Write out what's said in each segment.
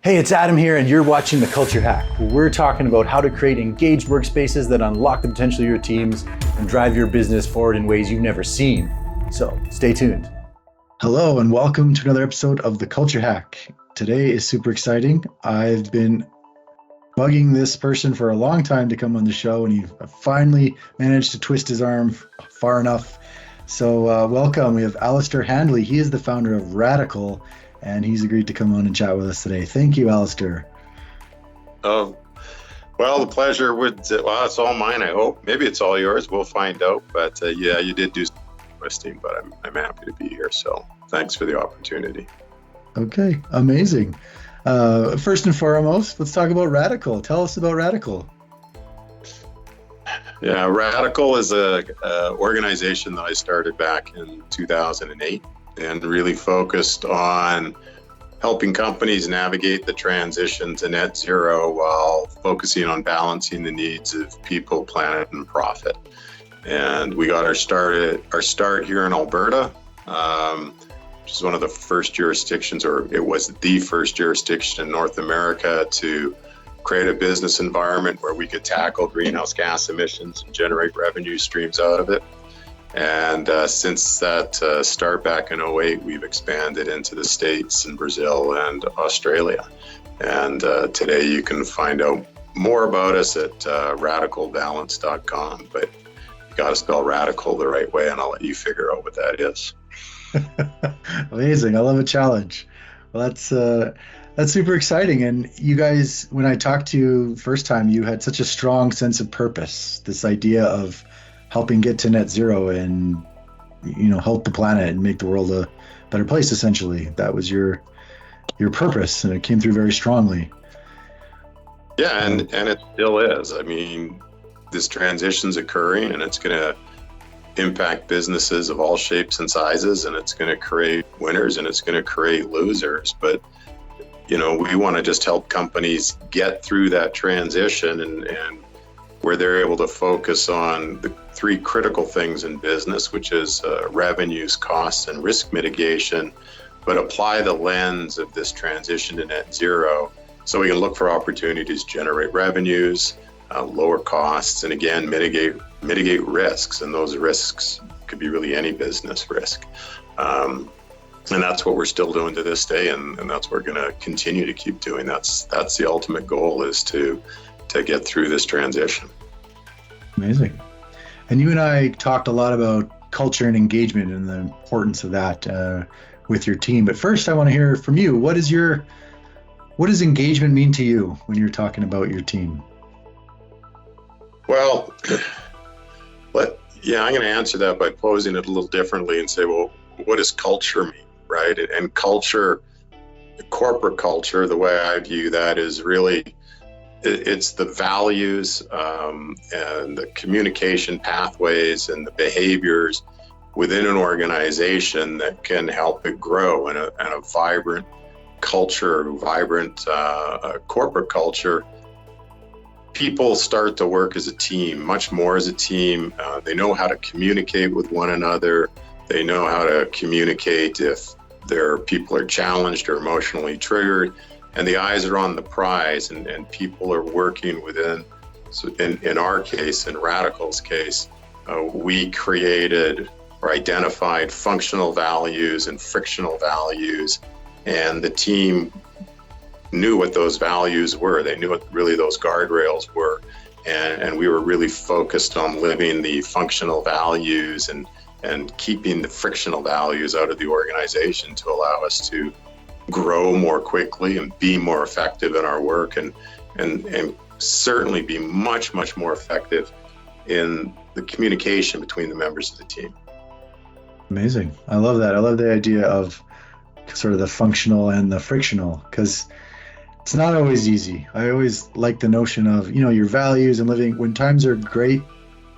Hey, it's Adam here, and you're watching The Culture Hack, where we're talking about how to create engaged workspaces that unlock the potential of your teams and drive your business forward in ways you've never seen. So stay tuned. Hello, and welcome to another episode of The Culture Hack. Today is super exciting. I've been bugging this person for a long time to come on the show, and he finally managed to twist his arm far enough. So welcome. We have Alastair Handley. He is the founder of Radicle, and he's agreed to come on and chat with us today. Thank you, Alastair. Oh, well, the pleasure it's all mine, I hope. Maybe it's all yours. We'll find out. But yeah, you did do some twisting, but I'm happy to be here. So thanks for the opportunity. Okay, amazing. First and foremost, let's talk about Radicle. Tell us about Radicle. Yeah, Radicle is a organization that I started back in 2008 and really focused on helping companies navigate the transition to net zero while focusing on balancing the needs of people, planet, and profit. And we got our start here in Alberta, which is one of the first jurisdictions, or it was the first jurisdiction in North America to create a business environment where we could tackle greenhouse gas emissions and generate revenue streams out of it. And since that start back in 2008, we've expanded into the States and Brazil and Australia. And today you can find out more about us at radicalbalance.com. But you got to spell radical the right way, and I'll let you figure out what that is. Amazing. I love a challenge. Well, that's super exciting. And you guys, when I talked to you first time, you had such a strong sense of purpose, this idea of helping get to net zero and, help the planet and make the world a better place, essentially. That was your purpose, and it came through very strongly. Yeah, and it still is. I mean, this transition's occurring, and it's going to impact businesses of all shapes and sizes, and it's going to create winners and it's going to create losers. But we want to just help companies get through that transition and where they're able to focus on the three critical things in business, which is revenues, costs, and risk mitigation, but apply the lens of this transition to net zero so we can look for opportunities to generate revenues, lower costs, and again, mitigate risks. And those risks could be really any business risk. And that's what we're still doing to this day, and that's what we're going to continue to keep doing. That's the ultimate goal, is to get through this transition. Amazing. And you and I talked a lot about culture and engagement and the importance of that with your team. But first, I want to hear from you. What does engagement mean to you when you're talking about your team? Well, I'm going to answer that by posing it a little differently and say, well, what does culture mean, right? And culture, corporate culture, the way I view that is really, it's the values and the communication pathways and the behaviors within an organization that can help it grow. And a vibrant culture, corporate culture, people start to work as a team, much more as a team. They know how to communicate with one another. They know how to communicate if their people are challenged or emotionally triggered. And the eyes are on the prize, and people are working within. So in our case, in Radicle's case, we created or identified functional values and frictional values, and the team knew what those values were. They knew what really those guardrails were, and we were really focused on living the functional values and keeping the frictional values out of the organization to allow us to grow more quickly and be more effective in our work and certainly be much, much more effective in the communication between the members of the team. Amazing. I love that. I love the idea of sort of the functional and the frictional, because it's not always easy. I always like the notion of, your values and living. When times are great,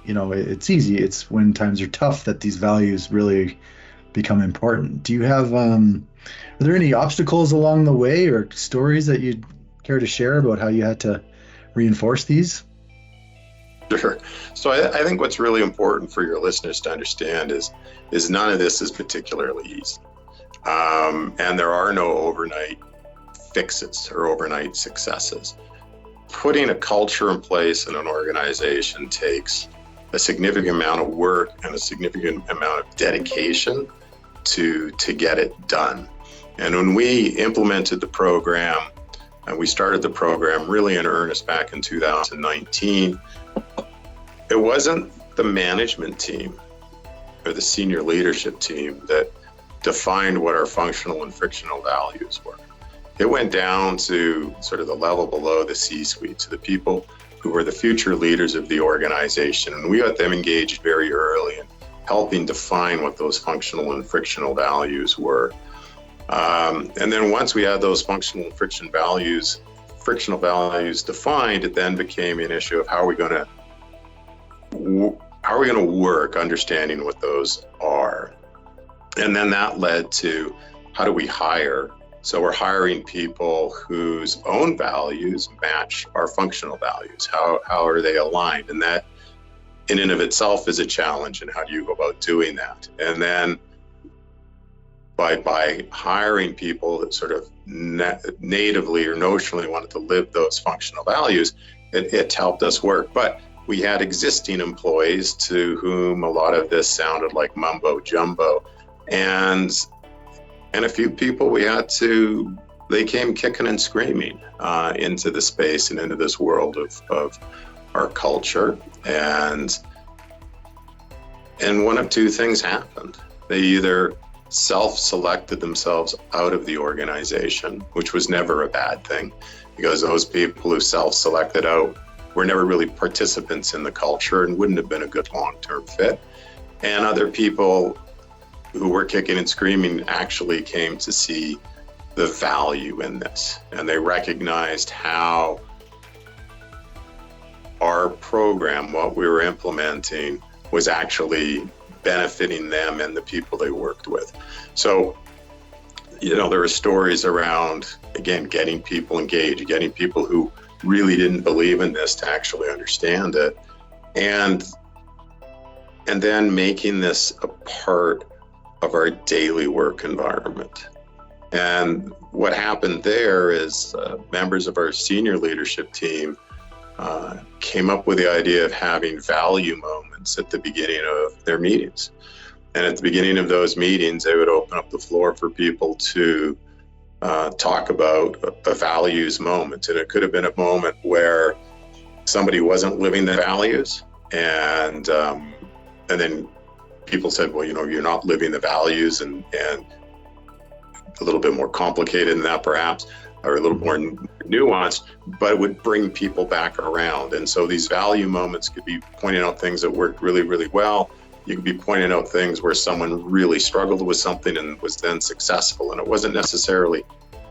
it's easy. It's when times are tough that these values really become important. Do you have, are there any obstacles along the way or stories that you'd care to share about how you had to reinforce these? Sure. So I think what's really important for your listeners to understand is none of this is particularly easy. And there are no overnight fixes or overnight successes. Putting a culture in place in an organization takes a significant amount of work and a significant amount of dedication to get it done. And when we implemented the program, and we started the program really in earnest back in 2019, it wasn't the management team or the senior leadership team that defined what our functional and frictional values were. It went down to sort of the level below the C-suite, to the people who were the future leaders of the organization. And we got them engaged very early in helping define what those functional and frictional values were. And then once we had those functional and frictional values defined, it then became an issue of how are we going to work understanding what those are. And then that led to how do we hire? So we're hiring people whose own values match our functional values. How are they aligned? And that in and of itself is a challenge. And how do you go about doing that? And then by hiring people that sort of natively or notionally wanted to live those functional values, it helped us work. But we had existing employees to whom a lot of this sounded like mumbo jumbo. And a few people they came kicking and screaming into the space and into this world of our culture. And one of two things happened. They either self-selected themselves out of the organization, which was never a bad thing, because those people who self-selected out were never really participants in the culture and wouldn't have been a good long-term fit. And other people who were kicking and screaming actually came to see the value in this. And they recognized how our program, what we were implementing, was actually benefiting them and the people they worked with. So, there were stories around, again, getting people engaged, getting people who really didn't believe in this to actually understand it, and then making this a part of our daily work environment. And what happened there is members of our senior leadership team came up with the idea of having value moments at the beginning of their meetings. And at the beginning of those meetings, they would open up the floor for people to talk about a values moment. And it could have been a moment where somebody wasn't living the values, and then people said, well, you're not living the values, and a little bit more complicated than that perhaps, or a little more nuanced, but it would bring people back around. And so these value moments could be pointing out things that worked really, really well. You could be pointing out things where someone really struggled with something and was then successful. And it wasn't necessarily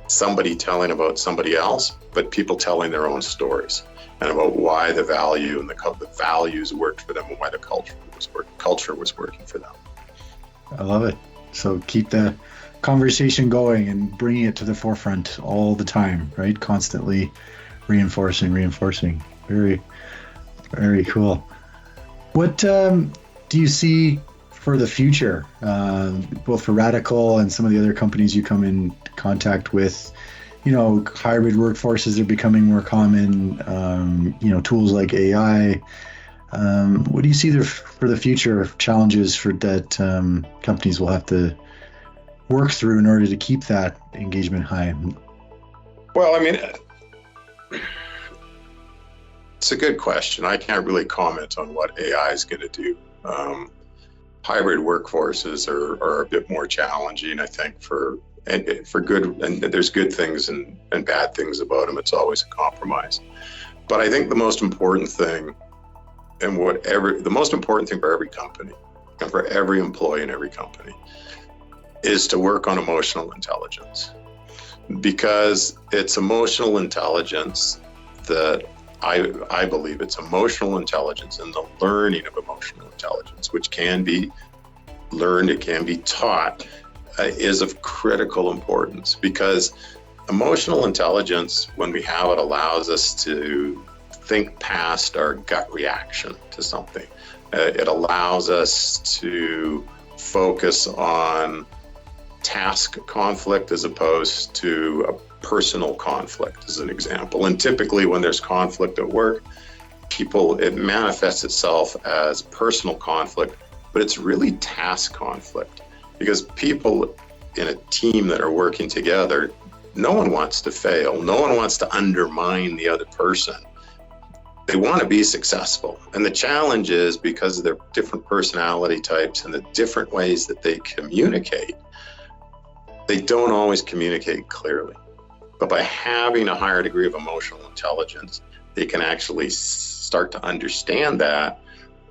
somebody telling about somebody else, but people telling their own stories and about why the value and the values worked for them and why the culture was working for them. I love it. So keep the conversation going and bringing it to the forefront all the time, right? Constantly reinforcing. Very, very cool. What do you see for the future, both for Radicle and some of the other companies you come in contact with? Hybrid workforces are becoming more common, tools like AI. What do you see there for the future of challenges that companies will have to work through in order to keep that engagement high? Well, it's a good question. I can't really comment on what AI is going to do. Hybrid workforces are a bit more challenging, I think, for good, and there's good things and bad things about them. It's always a compromise. But I think the most important thing, the most important thing for every company and for every employee in every company, is to work on emotional intelligence, because it's emotional intelligence that I believe it's emotional intelligence and the learning of emotional intelligence, which can be learned, it can be taught, is of critical importance, because emotional intelligence, when we have it, allows us to think past our gut reaction to something. It allows us to focus on task conflict as opposed to a personal conflict, as an example. And typically when there's conflict at work, it manifests itself as personal conflict, but it's really task conflict, because people in a team that are working together, no one wants to fail. No one wants to undermine the other person. They want to be successful. And the challenge is, because of their different personality types and the different ways that they communicate, they don't always communicate clearly. But by having a higher degree of emotional intelligence, they can actually start to understand that,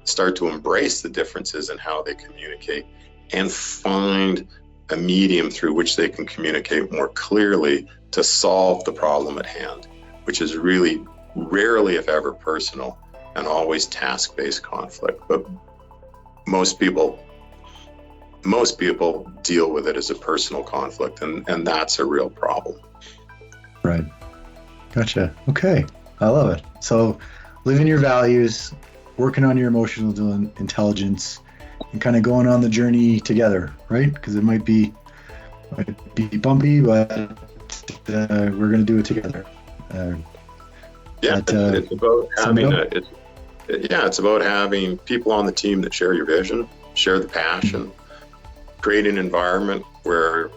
start to embrace the differences in how they communicate, and find a medium through which they can communicate more clearly to solve the problem at hand, which is really rarely, if ever, personal and always task-based conflict. But most people deal with it as a personal conflict, and that's a real problem. Right. Gotcha. Okay. I love it. So living your values, working on your emotional intelligence, and kind of going on the journey together, right? Because it might be bumpy, but we're going to do it together. It's about it's about having people on the team that share your vision, share the passion, create an environment where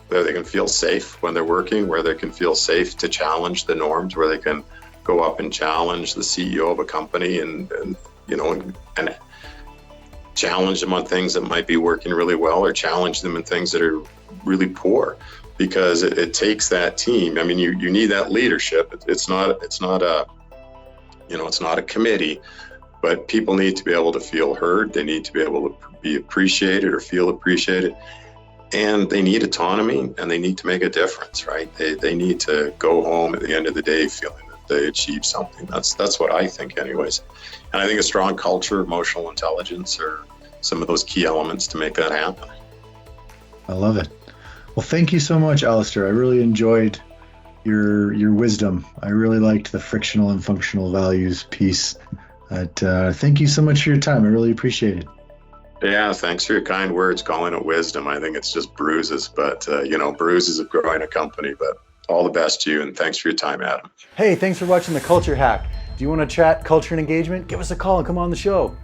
they can feel safe when they're working, where they can feel safe to challenge the norms, where they can go up and challenge the CEO of a company and challenge them on things that might be working really well, or challenge them in things that are really poor, because it takes that team. I mean, you need that leadership. It's not a committee, but people need to be able to feel heard. They need to be able to be appreciated or feel appreciated, and they need autonomy, and they need to make a difference, right? They need to go home at the end of the day feeling that they achieved something. That's what I think, anyways. And I think a strong culture, emotional intelligence are some of those key elements to make that happen. I love it. Well, thank you so much, Alastair. I really enjoyed your wisdom. I really liked the frictional and functional values piece. Thank you so much for your time. I really appreciate it. Yeah, thanks for your kind words calling it wisdom. I think it's just bruises, but bruises of growing a company. But all the best to you, and thanks for your time, Adam. Hey, thanks for watching The Culture Hack. Do you want to chat culture and engagement? Give us a call and come on the show.